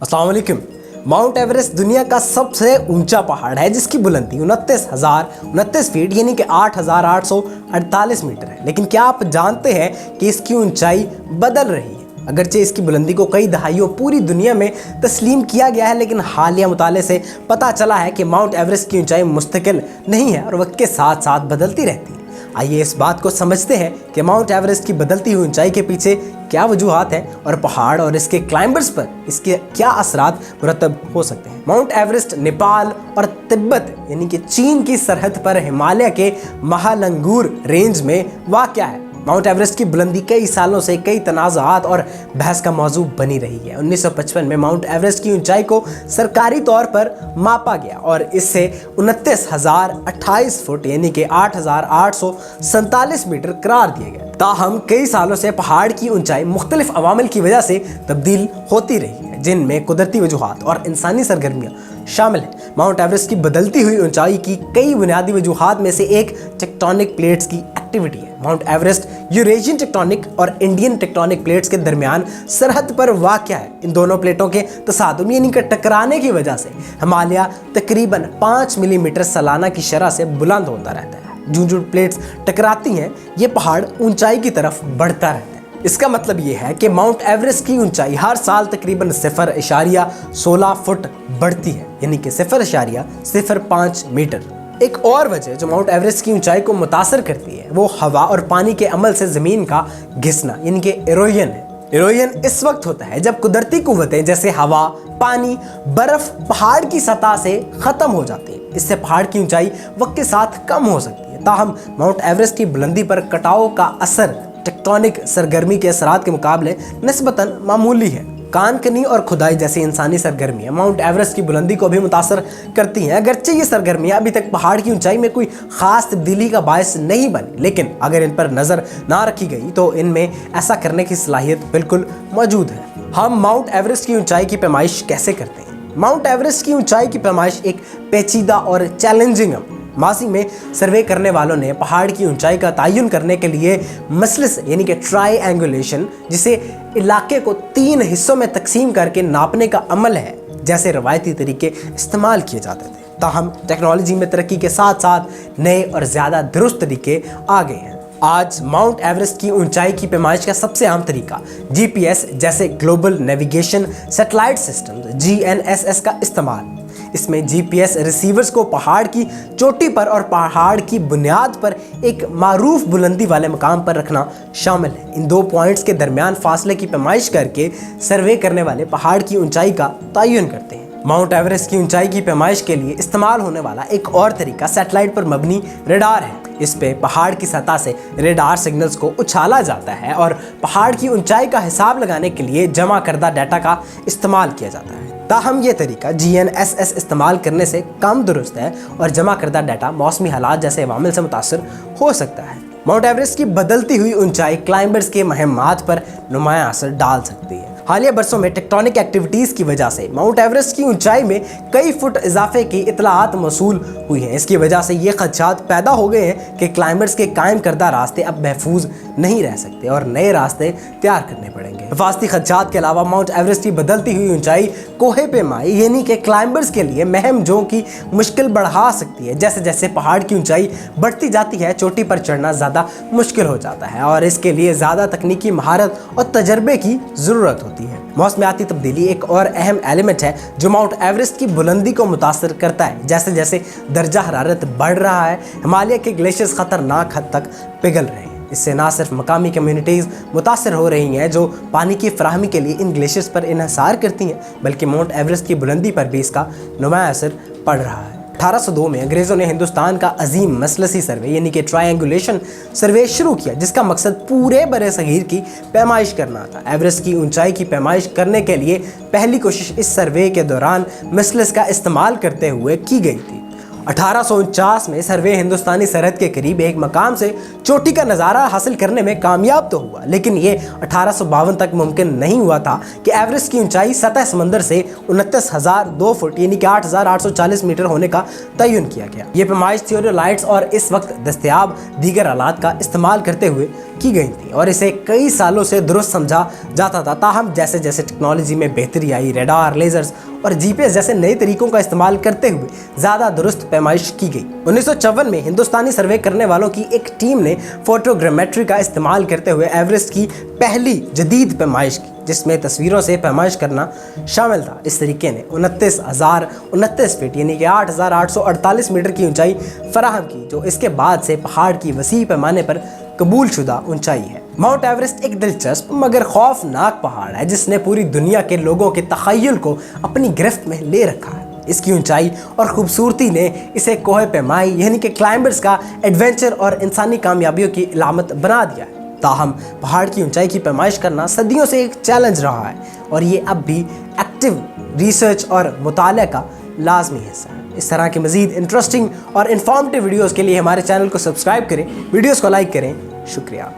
अस्सलाम वालेकुम। Mount Everest दुनिया का सबसे ऊंचा पहाड़ है जिसकी बुलंदी 29 फीट यानी कि 8,848 मीटर है। लेकिन क्या आप जानते हैं कि इसकी ऊंचाई बदल रही है? अगरचे इसकी बुलंदी को कई दहाइयों पूरी दुनिया में तस्लीम किया गया है, लेकिन हालिया मुताले से पता चला है कि माउंट एवरेस्ट की ऊंचाई मुस्तकिल नहीं है और वक्त के साथ साथ बदलती रहती है। आइए इस बात को समझते हैं कि माउंट एवरेस्ट की बदलती हुई ऊंचाई के पीछे क्या वजूहात हैं और पहाड़ और इसके क्लाइंबर्स पर इसके क्या असरात मुरतब हो सकते हैं। माउंट एवरेस्ट नेपाल और तिब्बत यानी कि चीन की सरहद पर हिमालय के महालंगूर रेंज में वाक़या है। माउंट एवरेस्ट की बुलंदी कई सालों से कई तनाज़ात और बहस का मौजू बनी रही है। 1955 में माउंट एवरेस्ट की ऊंचाई को सरकारी तौर पर मापा गया और इससे 29,028 फुट यानी कि 8,847 मीटर करार दिए गए। ताहम कई सालों से पहाड़ की ऊंचाई मुख्तलिफ अवामिल की वजह से तब्दील होती रही है, जिनमें कुदरती वजूहात और इंसानी सरगर्मियाँ शामिल हैं। माउंट एवरेस्ट की बदलती हुई ऊंचाई की कई बुनियादी वजूहात में से एक टेक्टोनिक प्लेट्स की एक्टिविटी है। माउंट एवरेस्ट यूरेशियन टेक्टोनिक और इंडियन टेक्टोनिक प्लेट्स के दरमियान सरहद पर वाक़या है। इन दोनों प्लेटों के तसादुम यानी कि टकराने की वजह से हिमालय तकरीबन 5 मिलीमीटर सालाना की शरह से बुलंद होता रहता है। जो प्लेट्स टकराती हैं ये पहाड़ ऊंचाई की तरफ बढ़ता रहता है। इसका मतलब ये है कि माउंट एवरेस्ट की ऊंचाई हर साल तकरीबन 0.16 फुट बढ़ती है यानी कि 0.05 मीटर। एक और वजह जो माउंट एवरेस्ट की ऊंचाई को मुतासर करती है वो हवा और पानी के अमल से ज़मीन का घिसना यानी कि इरोजन है। इरोजन इस वक्त होता है जब कुदरती कुव्वतें जैसे हवा, पानी, बर्फ पहाड़ की सतह से ख़त्म हो जाती है। इससे पहाड़ की ऊंचाई वक्त के साथ कम हो सकती है। ताहम माउंट एवरेस्ट की बुलंदी पर कटाव का असर टेक्टोनिक सरगर्मी के असरात के मुकाबले निस्बतन मामूली है। कानकनी और खुदाई जैसी इंसानी सरगर्मियाँ माउंट एवरेस्ट की बुलंदी को भी मुतासर करती हैं। अगरचे ये सरगर्मियाँ अभी तक पहाड़ की ऊंचाई में कोई ख़ास तब्दीली का बायस नहीं बनी, लेकिन अगर इन पर नज़र ना रखी गई तो इनमें ऐसा करने की सलाहियत बिल्कुल मौजूद है। हम माउंट एवरेस्ट की ऊंचाई की पैमाइश कैसे करते हैं? माउंट एवरेस्ट की ऊंचाई की पैमाइश एक पेचीदा और चैलेंजिंग माजी में सर्वे करने वालों ने पहाड़ की ऊंचाई का तयन करने के लिए मसलस यानी कि ट्राईएंगुलेशन, जिसे इलाके को 3 हिस्सों में तकसीम करके नापने का अमल है, जैसे रवायती तरीके इस्तेमाल किए जाते थे। ताहम टेक्नोलॉजी में तरक्की के साथ साथ नए और ज़्यादा दुरुस्त तरीके आ गए हैं। आज माउंट एवरेस्ट की ऊंचाई की पैमाइश का सबसे आम तरीका जीपीएस जैसे global navigation satellite system GNSS का इस्तेमाल। इसमें जीपीएस रिसीवर्स को पहाड़ की चोटी पर और पहाड़ की बुनियाद पर एक मारूफ बुलंदी वाले मकाम पर रखना शामिल है। इन 2 पॉइंट्स के दरमियान फासले की पैमाइश करके सर्वे करने वाले पहाड़ की ऊंचाई का तयन करते हैं। माउंट एवरेस्ट की ऊंचाई की पैमाइश के लिए इस्तेमाल होने वाला एक और तरीका सैटेलाइट पर मबनी रेडार है। इस पे पहाड़ की सतह से रेडार सिग्नल्स को उछाला जाता है और पहाड़ की ऊंचाई का हिसाब लगाने के लिए जमा करदा डाटा का इस्तेमाल किया जाता है। ताहम ये तरीका GNSS इस्तेमाल करने से कम दुरुस्त है और जमा करदा डाटा मौसमी हालात जैसे अवामिल से मुतासर हो सकता है। माउंट एवरेस्ट की बदलती हुई ऊंचाई क्लाइंबर्स के महम्मात पर नुमायां असर डाल सकती है। हालिया बरसों में टेक्टोनिक एक्टिविटीज़ की वजह से माउंट एवरेस्ट की ऊंचाई में कई फुट इजाफे की इतलात मौसूल हुई हैं। इसकी वजह से ये खदशात पैदा हो गए हैं कि क्लाइंबर्स के कायम करदा रास्ते अब महफूज नहीं रह सकते और नए रास्ते तैयार करने पड़ेंगे। हिफाजती खदशात के अलावा माउंट एवरेस्ट की बदलती हुई ऊंचाई कोहे पेमाई यानी कि क्लाइंबर्स के लिए महमजों की मुश्किल बढ़ा सकती है। जैसे जैसे पहाड़ की ऊंचाई बढ़ती जाती है चोटी पर चढ़ना ज़्यादा मुश्किल हो जाता है और इसके लिए ज़्यादा तकनीकी महारत और तजर्बे की ज़रूरत होती है। मौसमियाती तब्दीली एक और अहम एलिमेंट है जो माउंट एवरेस्ट की बुलंदी को मुतासर करता है। जैसे जैसे दर्जा हरारत बढ़ रहा है हिमालय के ग्लेशियर्स खतरनाक हद तक पिघल रहे हैं। इससे ना सिर्फ मकामी कम्युनिटीज़ मुतासर हो रही हैं जो पानी की फराहमी के लिए इन ग्लेशियर्स पर इन्हिसार करती हैं, बल्कि माउंट एवरेस्ट की बुलंदी पर भी इसका नुमायां असर पड़ रहा है। 1802 में अंग्रेज़ों ने हिंदुस्तान का अजीम मसलसी सर्वे यानी कि ट्राईएंगुलेशन सर्वे शुरू किया, जिसका मकसद पूरे बरे सगीर की पैमाइश करना था। एवरेस्ट की ऊंचाई की पैमाइश करने के लिए पहली कोशिश इस सर्वे के दौरान मसलस का इस्तेमाल करते हुए की गई थी 1849 में सर्वे हिंदुस्तानी सरहद के करीब एक मकाम से चोटी का नज़ारा हासिल करने में कामयाब तो हुआ, लेकिन ये 1852 तक मुमकिन नहीं हुआ था कि एवरेस्ट की ऊंचाई सतह समंदर से 29,002 फुट यानी कि 8,840 मीटर होने का तयन किया गया। ये पैमाइश थियोडोलाइट्स और इस वक्त दस्तयाब दीगर आलात का इस्तेमाल करते हुए की गई थी और इसे कई सालों से दुरुस्त समझा जाता था। ताहम जैसे जैसे टेक्नोलॉजी में बेहतरी आई, रेडार, लेजर्स और जीपीएस जैसे नए तरीकों का इस्तेमाल करते हुए ज़्यादा दुरुस्त पैमाइश की गई। 1954 में हिंदुस्तानी सर्वे करने वालों की एक टीम ने फोटोग्रामेट्री का इस्तेमाल करते हुए एवरेस्ट की पहली जदीद पैमाइश की, जिसमें तस्वीरों से पैमाइश करना शामिल था। इस तरीके ने 29,029 फीट यानी कि 8,848 मीटर की ऊंचाई फराहम की, जो इसके बाद से पहाड़ की वसी पैमाने पर कबूल शुदा ऊंचाई है। माउंट एवरेस्ट एक दिलचस्प मगर खौफनाक पहाड़ है जिसने पूरी दुनिया के लोगों के तखय्युल को अपनी गिरफ्त में ले रखा है। इसकी ऊंचाई और खूबसूरती ने इसे कोहे पैमाई यानी कि क्लाइंबर्स का एडवेंचर और इंसानी कामयाबियों की अलामत बना दिया है। ताहम पहाड़ की ऊंचाई की पैमाइश करना सदियों से एक चैलेंज रहा है और ये अब भी एक्टिव रिसर्च और मुताले का लाजमी हिस्सा है। इस तरह के मज़ीद इंटरेस्टिंग और इन्फॉर्मेटिव वीडियोज़ के लिए हमारे चैनल को सब्सक्राइब करें, वीडियोज़ को लाइक करें। शुक्रिया।